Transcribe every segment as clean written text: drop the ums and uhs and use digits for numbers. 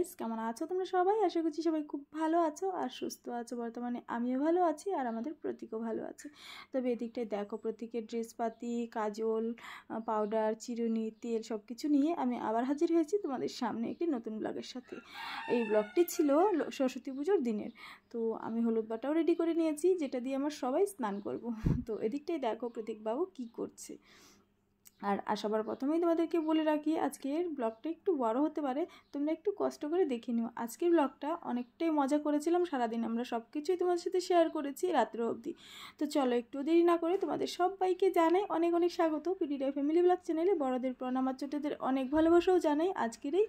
Guys, কেমন আছো তোমরা সবাই? আশা করছি সবাই খুব ভালো আছো আর সুস্থ আছো। বর্তমানে আমিও ভালো আছি আর আমাদের প্রতীকও ভালো আছে। তবে এদিকটায় দেখো, প্রতীকের ড্রেসপাতি, কাজল, পাউডার, চিরুনি, তেল সব কিছু নিয়ে আমি আবার হাজির হয়েছি তোমাদের সামনে একটি নতুন ব্লগের সাথে। এই ব্লগটি ছিল সরস্বতী পুজোর দিনের। তো আমি হলুদ বাটাও রেডি করে নিয়েছি, যেটা দিয়ে আমার সবাই স্নান করব। তো এদিকটাই দেখো প্রতীকবাবু কি করছে। আর সবার প্রথমেই তোমাদেরকে বলে রাখি, আজকের ব্লগটা একটু বড় হতে পারে, তোমরা একটু কষ্ট করে দেখে নিও। আজকের ব্লগটা অনেকটাই মজা করেছিলাম, সারাদিন আমরা সব কিছুই তোমাদের সাথে শেয়ার করেছি রাত্র অবধি। তো চলো একটু দেরি না করে তোমাদের সবাইকে জানাই অনেক অনেক স্বাগত পিডিডাই ফ্যামিলি ব্লগ চ্যানেলে। বড়দের প্রণাম আর ছোটদের অনেক ভালোবাসাও জানাই আজকের এই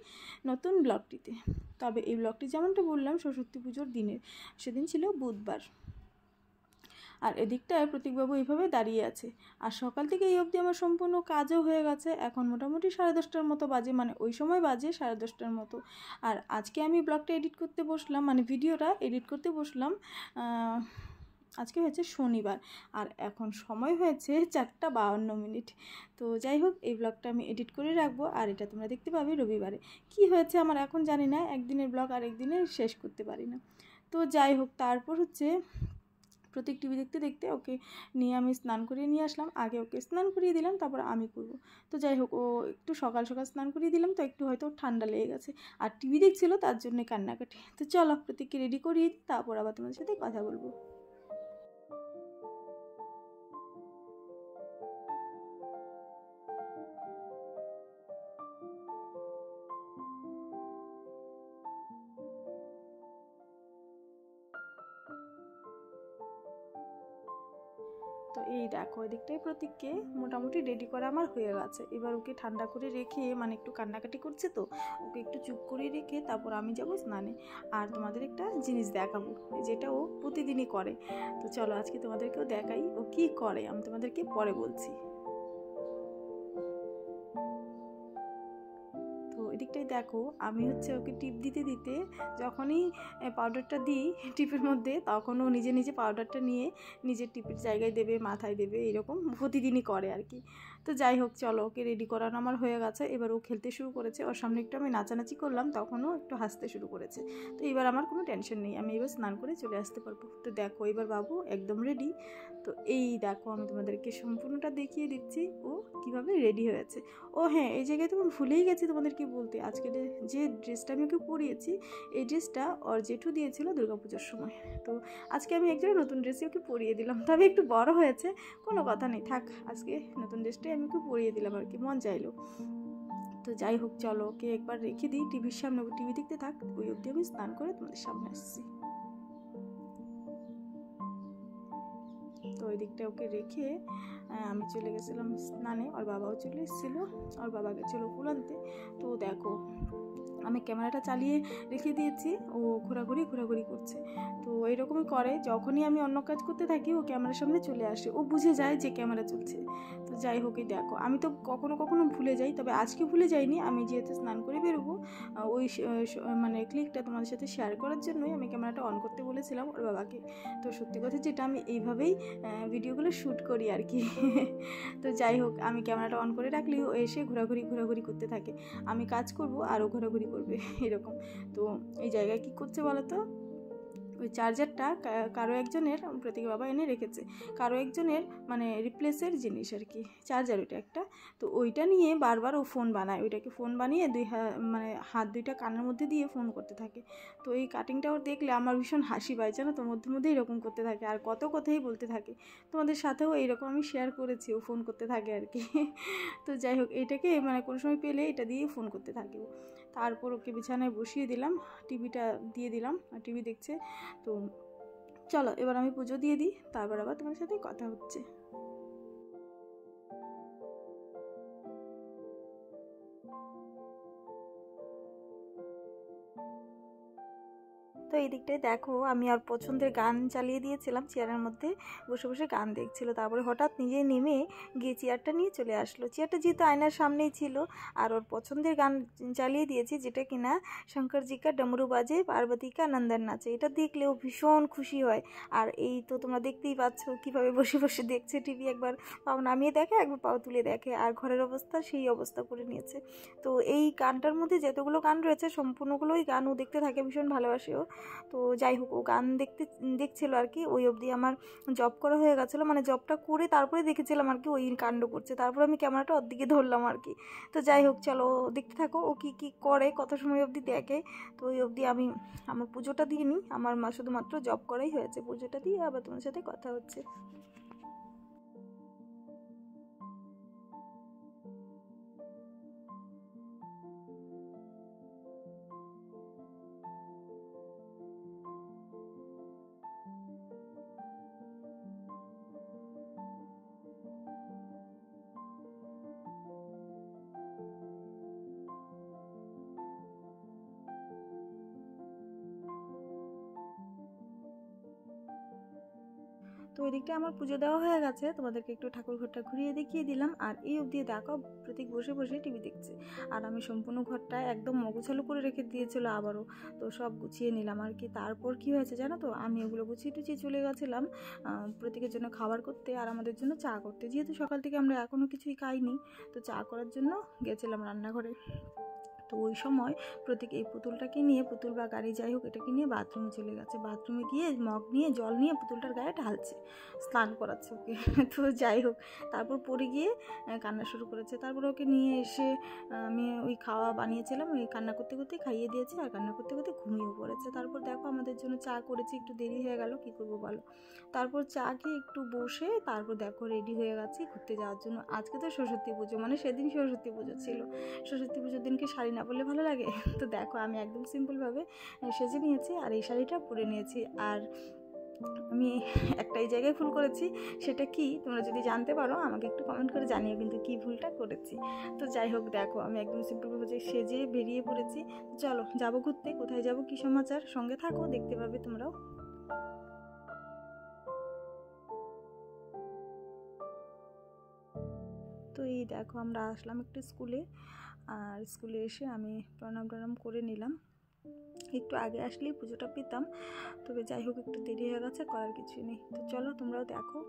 নতুন ব্লগটিতে। তবে এই ব্লগটি যেমনটা বললাম সরস্বতী পুজোর দিনের, সেদিন ছিল বুধবার। আর এদিকটায় প্রতীকবাবু এইভাবে দাঁড়িয়ে আছে। আর সকাল থেকে এই অবধি আমার সম্পূর্ণ কাজও হয়ে গেছে। এখন মোটামুটি 10:30টার মতো বাজে, মানে ওই সময় বাজে 10:30টার মতো। আর আজকে আমি ব্লগটা এডিট করতে বসলাম, মানে ভিডিওটা এডিট করতে বসলাম। আজকে হয়েছে শনিবার আর এখন সময় হয়েছে 4:52। তো যাই হোক, এই ব্লগটা আমি এডিট করে রাখবো আর এটা তোমরা দেখতে পাবে রবিবারে। কি হয়েছে আমার এখন জানি না, একদিনের ব্লগ আর একদিনে শেষ করতে পারি না। তো যাই হোক, তারপর হচ্ছে প্রতীক টিভি দেখতে দেখতে ওকে নিয়ে আমি স্নান করিয়ে নিয়ে আসলাম। আগে ওকে স্নান করিয়ে দিলাম, তারপর আমি করবো। তো যাই হোক, ও একটু সকাল সকাল স্নান করিয়ে দিলাম, তো একটু হয়তো ঠান্ডা লেগে গেছে আর টিভি দেখছিল, তার জন্য কান্নাকাটি। তো চলো প্রতীককে রেডি করিয়ে দিই, তারপর আবার তোমাদের সাথে কথা বলবো। তো এই দেখো, এদিকটাই প্রতীককে মোটামুটি রেডি করা আমার হয়ে গেছে। এবার ওকে ঠান্ডা করে রেখে, মানে একটু কান্নাকাটি করছে তো, ওকে একটু চুপ করে রেখে তারপর আমি যাব স্নানে। আর তোমাদের একটা জিনিস দেখাবো, যেটা ও প্রতিদিনই করে। তো চলো আজকে তোমাদেরকেও দেখাই ও কি করে, আমি তোমাদেরকে পরে বলছি। তো এদিকটাই দেখো, আমি হচ্ছে ওকে টিপ দিতে দিতে যখনই পাউডারটা দিই টিপের মধ্যে, তখন ও নিজে নিজে পাউডারটা নিয়ে নিজের টিপের জায়গায় দেবে, মাথায় দেবে, এরকম প্রতিদিনই করে আর কি। তো যাই হোক, চলো ওকে রেডি করানো আমার হয়ে গেছে। এবার ও খেলতে শুরু করেছে, ওর সামনে একটু আমি নাচানাচি করলাম, তখনও একটু হাসতে শুরু করেছে। তো এবার আমার কোনো টেনশন নেই, আমি এবার স্নান করে চলে আসতে পারবো। তো দেখো এবার বাবু একদম রেডি। তো এই দেখো, আমি তোমাদেরকে সম্পূর্ণটা দেখিয়ে দিচ্ছি ও কীভাবে রেডি হয়েছে। ও হ্যাঁ, এই জায়গায় তো আমি ভুলেই গেছি তোমাদেরকে বলতে, আজকে যে ড্রেসটা আমি ওকে পরিয়েছি, এই ড্রেসটা ওর জেঠু দিয়েছিল দুর্গাপুজোর সময়। তো আজকে আমি একজনের নতুন ড্রেসে ওকে পরিয়ে দিলাম, তবে একটু বড় হয়েছে, কোনো কথা নেই, থাক, আজকে নতুন ড্রেসটাই আমি ওকে পরিয়ে দিলাম আর কি, মন চাইলো। তো যাই হোক, চলো ওকে একবার রেখে দিই টিভির সামনে, টিভি দেখতে থাক, ওই অবধি আমি স্নান করে তোমাদের সামনে আসছি। তো ওই দিকটা ওকে রেখে আমি চলে গেছিলাম স্নানে, ওর বাবাও চলে এসেছিলো, ওর বাবা গেছিলো ফুল আনতে। তো দেখো আমি ক্যামেরাটা চালিয়ে রেখে দিয়েছি, ও ঘোরাঘুরি করছে। তো এরকমই করে, যখনই আমি অন্য কাজ করতে থাকি ও ক্যামেরার সামনে চলে আসে, ও বুঝে যায় যে ক্যামেরা চলছে। তো যাই হোক, এই দেখো আমি তো কখনো কখনো ভুলে যাই, তবে আজকে ভুলে যাইনি। আমি যেহেতু স্নান করে বেরোবো, ওই মানে ক্লিকটা তোমাদের সাথে শেয়ার করার জন্যই আমি ক্যামেরাটা অন করতে বলেছিলাম ওর বাবাকে। তো সত্যি কথা যেটা, আমি এইভাবেই ভিডিওগুলো শ্যুট করি আর কি। তো যাই হোক, আমি ক্যামেরাটা অন করে রাখলেও এসে ঘোরাঘুরি করতে থাকে, আমি কাজ করব আরও ঘোরাঘুরি করবে এরকম। তো এই জায়গায় কি করছে বলো তো, ওই চার্জারটা কারো একজনের, প্রতীক বাবা এনে রেখেছে, কারো একজনের মানে রিপ্লেসের জিনিস আর কি, চার্জার ওইটা একটা। তো ওইটা নিয়ে বারবার ও ফোন বানায়, ওইটাকে ফোন বানিয়ে মানে হাত দুইটা কানের মধ্যে দিয়ে ফোন করতে থাকে। তো এই কাটিংটা ওর দেখলে আমার ভীষণ হাসি পায়, জানো তো, মধ্যে এরকম করতে থাকে আর কত কথাই বলতে থাকে। তোমাদের সাথেও এইরকম আমি শেয়ার করেছি, ও ফোন করতে থাকে আর কি। তো যাই হোক, এইটাকে মানে কোনো সময় পেলে এটা দিয়ে ফোন করতে থাকে ও। তারপর ওকে বিছানায় বসিয়ে দিলাম, টিভিটা দিয়ে দিলাম, টিভি দেখছে। তো চলো এবার আমি পুজো দিয়ে দিই, তারপর আবার তোমার সাথে কথা হচ্ছে। তো এই দিকটায় দেখো আমি আর পছন্দের গান চালিয়ে দিয়েছিলাম, চেয়ারের মধ্যে বসে বসে গান দেখছিল। তারপরে হঠাৎ নিজে নেমে গিয়ে চেয়ারটা নিয়ে চলে আসলো। চেয়ারটা যেহেতু আয়নার সামনেই ছিল আর ওর পছন্দের গান চালিয়ে দিয়েছি, যেটা কিনা শঙ্কর জি কা ডমরু বাজে পার্বতী কা নন্দন নাচে। এটা দেখলেও ভীষণ খুশি হয়। আর এই তো তোমরা দেখতেই পাচ্ছ কীভাবে বসে বসে দেখছে টিভি, একবার পাও নামিয়ে দেখে একবার পাও তুলে দেখে, আর ঘরের অবস্থা সেই অবস্থা করে নিয়েছে। তো এই গানটার মধ্যে যতগুলো গান রয়েছে সম্পূর্ণগুলোই গান ও দেখতে থাকে, ভীষণ ভালোবাসে ও। তো যাই হোক, ও গান দেখছিল আর কি। ওই অবধি আমার জব করা হয়ে গেছিলো, মানে জবটা করে তারপরে দেখেছিলাম আর কি ওই কাণ্ড করছে। তারপর আমি ক্যামেরাটা ওর দিকে ধরলাম আর কি। তো যাই হোক, চলো দেখতে থাকো ও কী কী করে, কত সময় অবধি দেখে। তো ওই অবধি আমি আমার পুজোটা দিয়ে নিই। আমার মা শুধুমাত্র জব করাই হয়েছে, পুজোটা দিয়ে আবার তোমার সাথে কথা হচ্ছে। তো ওই দিকটা আমার পুজো দেওয়া হয়ে গেছে, তোমাদেরকে একটু ঠাকুর ঘরটা ঘুরিয়ে দেখিয়ে দিলাম। আর এই অবধি দেখো প্রতীক বসে বসে টিভি দেখছে, আর আমি সম্পূর্ণ ঘরটা একদম মগোছালো করে রেখে দিয়েছিল আবারও। তো সব গুছিয়ে নিলাম আর কি। তারপর কি হয়েছে জানো তো, আমি ওগুলো গুছিয়ে টুছিয়ে চলে গেছিলাম প্রতীকের জন্য খাবার করতে আর আমাদের জন্য চা করতে। যেহেতু সকাল থেকে আমরা এখনও কিছুই খাইনি, তো চা করার জন্য গেছিলাম রান্নাঘরে। তো ওই সময় প্রতীক এই পুতুলটাকে নিয়ে, পুতুল বা গাড়ি যাই হোক, এটাকে নিয়ে বাথরুমে চলে গেছে। বাথরুমে গিয়ে মগ নিয়ে জল নিয়ে পুতুলটার গায়ে ঢালছে, স্নান করাচ্ছে ওকে। তো যাই হোক, তারপর পড়ে গিয়ে কান্না শুরু করেছে। তারপর ওকে নিয়ে এসে আমি ওই খাওয়া বানিয়েছিলাম, ওই কান্না করতে করতে খাইয়ে দিয়েছি, আর কান্না করতে করতে ঘুমিয়েও পড়েছে। তারপর দেখো আমাদের জন্য চা করেছি, একটু দেরি হয়ে গেল, কী করবো বলো। তারপর চা খেয়ে একটু বসে তারপর দেখো রেডি হয়ে গেছি ঘুরতে যাওয়ার জন্য। আজকে তো সরস্বতী পুজো, মানে সেদিন সরস্বতী পুজো ছিল। সরস্বতী পুজোর দিনকে শাড়ি না পরলে ভালো লাগে? তো দেখো আমি একদম সিম্পলভাবে সেজে নিয়েছি আর এই শাড়িটা পরে নিয়েছি। আর আমি একটাই জায়গায় ভুল করেছি, সেটা কি তোমরা যদি জানতে পারো আমাকে একটু কমেন্ট করে জানিও কিন্তু কি ভুলটা করেছি। তো যাই হোক, দেখো আমি একদম সিম্পলভাবে সেজে বেরিয়ে পড়েছি। চলো যাবো ঘুরতে, কোথায় যাবো কি সমাচার, সঙ্গে থাকো, দেখতে পাবে তোমরাও। তো এই দেখো আমরা আসলাম একটু স্কুলে, আর স্কুলে এসে আমি প্রণাম করে নিলাম। একটু আগে আসলেই পুজোটা পেতাম, তবে যাই হোক একটু দেরি হয়ে গেছে, করার কিছু নেই। তো চলো তোমরাও দেখো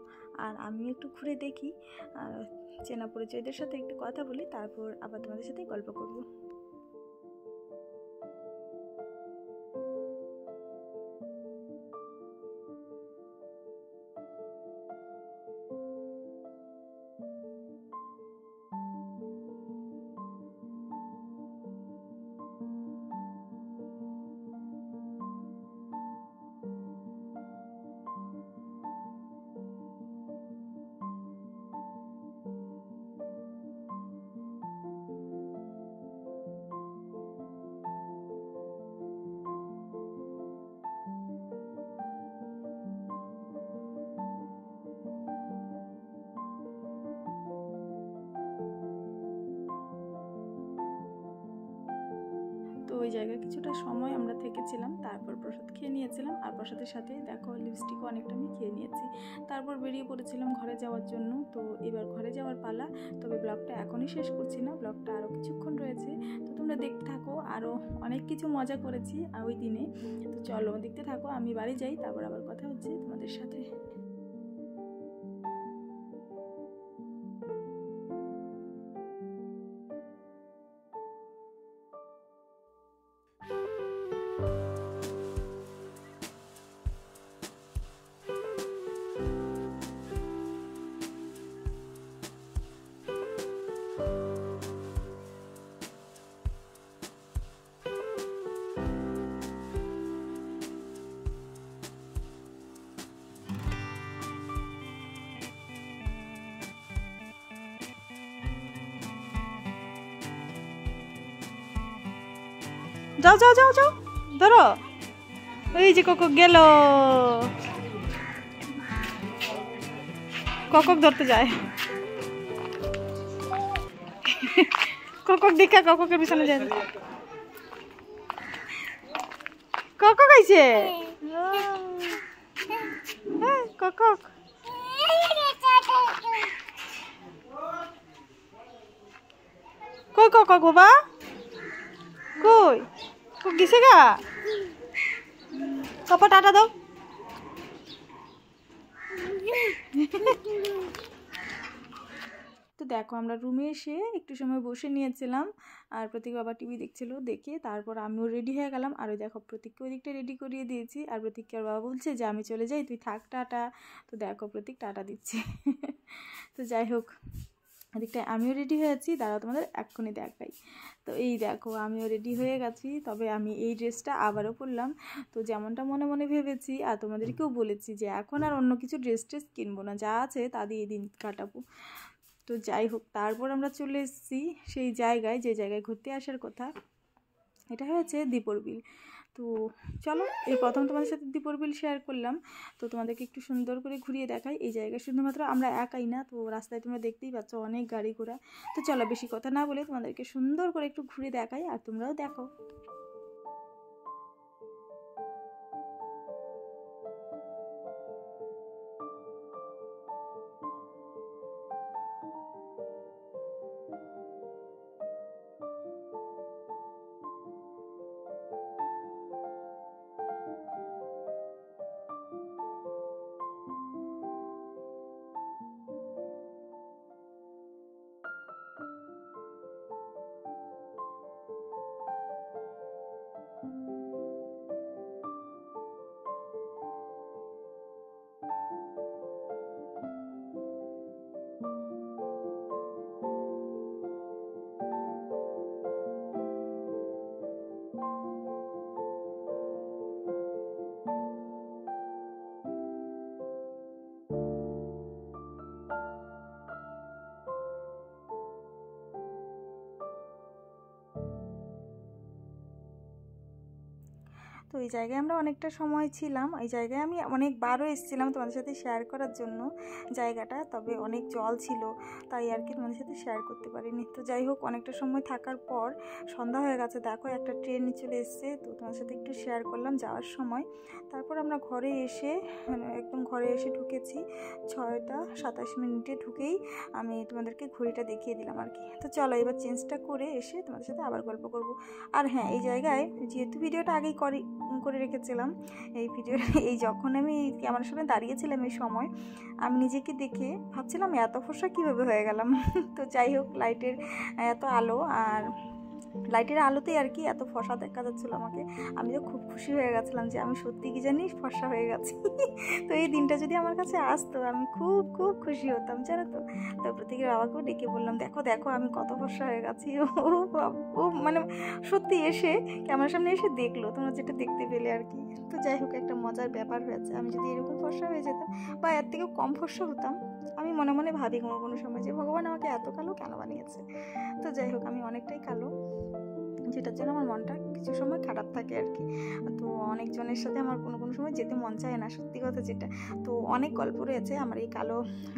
আর আমি একটু ঘুরে দেখি, আর চেনা পরিচয়দের সাথে একটু কথা বলি, তারপর আবার তোমাদের সাথে গল্প করবো। তো ওই জায়গায় কিছুটা সময় আমরা থেকেছিলাম, তারপর প্রসাদ খেয়ে নিয়েছিলাম, আর প্রসাদের সাথে দেখো লিপস্টিকও অনেকটা আমি খেয়ে নিয়েছি। তারপর বেরিয়ে পড়েছিলাম ঘরে যাওয়ার জন্য। তো এবার ঘরে যাওয়ার পালা, তবে ব্লগটা এখনই শেষ করছি না, ব্লগটা আরও কিছুক্ষণ রয়েছে। তো তোমরা দেখতে থাকো, আরও অনেক কিছু মজা করেছি ওই দিনে। তো চলো দেখতে থাকো, আমি বাড়ি যাই, তারপর আবার কথা হচ্ছে তোমাদের সাথে। যাও যাও যাও যাও, ধরো, এই যে কোকক গেল, কোকক ধরতে যায়। কোকক দেখা, কোকের পিছনে যায়। কক খাইছে কক কই কক বাবা কই কক গেছে গা পাপা টাটা দাও তো দেখো আমরা রুমে এসে একটু সময় বসে নিয়েছিলাম আর প্রতীক বাবা টিভি দেখছিল দেখে তারপর আমিও রেডি হয়ে গেলাম আর ওই দেখো প্রতীককে ওই দিকটা রেডি করিয়ে দিয়েছি আর প্রতীককে আর বাবা বলছে যে আমি চলে যাই তুই থাক টাটা তো দেখো প্রতীক টাটা দিচ্ছে তো যাই হোক এদিকটায় আমিও রেডি হয়েছি দাঁড়াও তোমাদের এক্ষুনি দেখাই তো এই দেখো আমিও রেডি হয়ে গেছি তবে আমি এই ড্রেসটা আবারও পরলাম তো যেমনটা মনে মনে ভেবেছি আর তোমাদেরকেও বলেছি যে এখন আর অন্য কিছু ড্রেস কিনবো না যা আছে তা দিয়ে দিন কাটাবো তো যাই হোক তারপর আমরা চলে এসেছি সেই জায়গায় যে জায়গায় ঘুরতে আসার কথা এটা হয়েছে দীপর বিল তো চলো এই প্রথম তোমাদের সাথে দীপর বিল শেয়ার করলাম তো তোমাদেরকে একটু সুন্দর করে ঘুরিয়ে দেখাই এই জায়গায় শুধুমাত্র আমরা একাই না তো রাস্তায় তোমরা দেখতেই পাচ্ছ অনেক গাড়ি ঘোড়া তো চলো বেশি কথা না বলে তোমাদেরকে সুন্দর করে একটু ঘুরে দেখাই আর তোমরাও দেখো তো এই জায়গায় আমরা অনেকটা সময় ছিলাম এই জায়গায় আমি অনেকবারও এসেছিলাম তোমাদের সাথে শেয়ার করার জন্য জায়গাটা তবে অনেক জল ছিল তাই আর কি তোমাদের সাথে শেয়ার করতে পারিনি তো যাই হোক অনেকটা সময় থাকার পর সন্ধ্যা হয়ে গেছে দেখো একটা ট্রেন চলে এসছে তো তোমার সাথে একটু শেয়ার করলাম যাওয়ার সময় তারপর আমরা ঘরে এসে একদম ঘরে এসে ঢুকেছি 6টা 27 ঢুকেই আমি তোমাদেরকে ঘড়িটা দেখিয়ে দিলাম আর কি তো চলো এবার চেঞ্জটা করে এসে তোমাদের সাথে আবার গল্প করব আর হ্যাঁ এই জায়গায় যেহেতু ভিডিওটা আগেই করে রেখেছিলাম এই ভিডিও এই যখন আমি ক্যামেরার সামনে দাঁড়িয়েছিলাম এই সময় আমি নিজেকে দেখে ভাবছিলাম এত ফর্সা কীভাবে হয়ে গেলাম তো যাই হোক লাইটের এত আলো আর লাইটের আলোতেই আর কি এত ফর্সা দেখা যাচ্ছিলো আমাকে আমি তো খুব খুশি হয়ে গেছিলাম যে আমি সত্যি কি জানি ফর্সা হয়ে গেছি তো এই দিনটা যদি আমার কাছে আসতো আমি খুব খুব খুশি হতাম জানো তো তো প্রতীকের বাবাকেও ডেকে বললাম দেখো দেখো আমি কত ফর্সা হয়ে গেছি ও মানে সত্যি এসে ক্যামেরার সামনে এসে দেখলো তোমরা যেটা দেখতে পেলে আর কি তো যাই হোক একটা মজার ব্যাপার হয়েছে আমি যদি এরকম ফর্সা হয়ে যেতাম বা এর থেকেও কম ফর্সা হতাম আমি মনে মনে ভাবি কোনো কোনো সময় যে ভগবান আমাকে এত কালো কেন বানিয়েছে তো যাই হোক আমি অনেকটাই কালো যেটার জন্য আমার মনটা কিছু সময় খারাপ থাকে আর কি তো অনেকজনের সাথে আমার কোনো কোনো সময় যেতে মন চায় না সত্যি কথা যেটা তো অনেক গল্প রয়েছে আমার এই কালো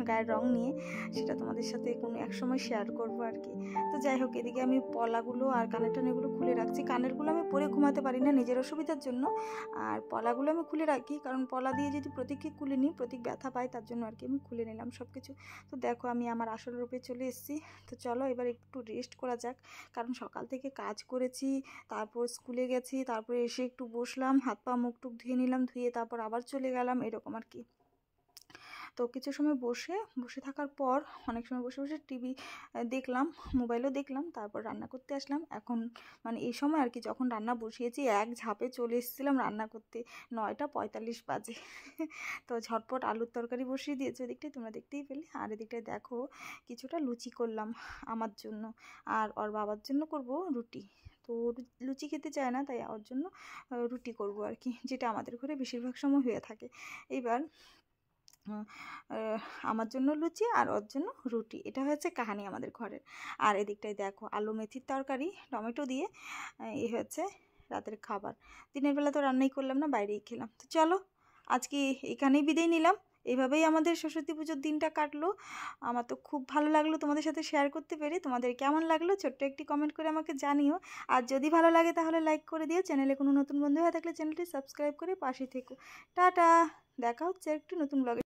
গায়ের রং নিয়ে সেটা তোমাদের সাথে কোনো এক সময় শেয়ার করবো আর কি তো যাই হোক এদিকে আমি পলাগুলো আর কানের টানেগুলো খুলে রাখছি কানেরগুলো আমি পরে ঘুমাতে পারি না নিজের অসুবিধার জন্য আর পলাগুলো আমি খুলে রাখি কারণ পলা দিয়ে যদি প্রতীককে খুলে নিই প্রতীক ব্যথা পায় তার জন্য আর কি আমি খুলে নিলাম সব কিছু তো দেখো আমি আমার আসল রূপে চলে এসেছি তো চলো এবার একটু রেস্ট করা যাক কারণ সকাল থেকে কাজ করেছি তারপর স্কুলে গেছি তারপরে এসে একটু বসলাম হাত পা মুখ টুক ধুয়ে নিলাম ধুয়ে তারপর আবার চলে গেলাম এরকম আর কি তো কিছু সময় বসে থাকার পর অনেক সময় বসে বসে টিভি দেখলাম মোবাইলও দেখলাম তারপর রান্না করতে আসলাম এখন মানে এই সময় আর কি যখন রান্না বসিয়েছি এক ঝাঁপে চলে এসেছিলাম রান্না করতে 9টা 45 বাজে তো ঝটপট আলুর তরকারি বসিয়ে দিয়েছি ওদিকটাই তোমরা দেখতেই পেলে আর এদিকটায় দেখো কিছুটা লুচি করলাম আমার জন্য আর ওর বাবার জন্য করব রুটি তো লুচি খেতে চায় না তাই ওর জন্য রুটি করব আর কি যেটা আমাদের ঘরে বেশিরভাগ সময় হয়ে থাকে এইবার আমার জন্য লুচি আর ওর জন্য রুটি এটা হচ্ছে কাহানি আমাদের ঘরের আর এদিকটায় দেখো আলু মেথির তরকারি টমেটো দিয়ে এই হচ্ছে রাতের খাবার দিনের বেলা তো রান্নাই করলাম না বাইরেই খেলাম তো চলো আজকে এখানেই বিদায় নিলাম এইভাবেই আমাদের সরস্বতী পুজোর দিনটা কাটলো। আমার তো খুব ভালো লাগলো তোমাদের সাথে শেয়ার করতে পেরে। তোমাদের কেমন লাগলো ছোট্ট একটি কমেন্ট করে আমাকে জানিও। আর যদি ভালো লাগে তাহলে লাইক করে দিও। চ্যানেলে কোনো নতুন বন্ধু হয়ে থাকলে চ্যানেলটি সাবস্ক্রাইব করে পাশে থেকো। টাটা, দেখা হচ্ছে একটু নতুন ব্লগে।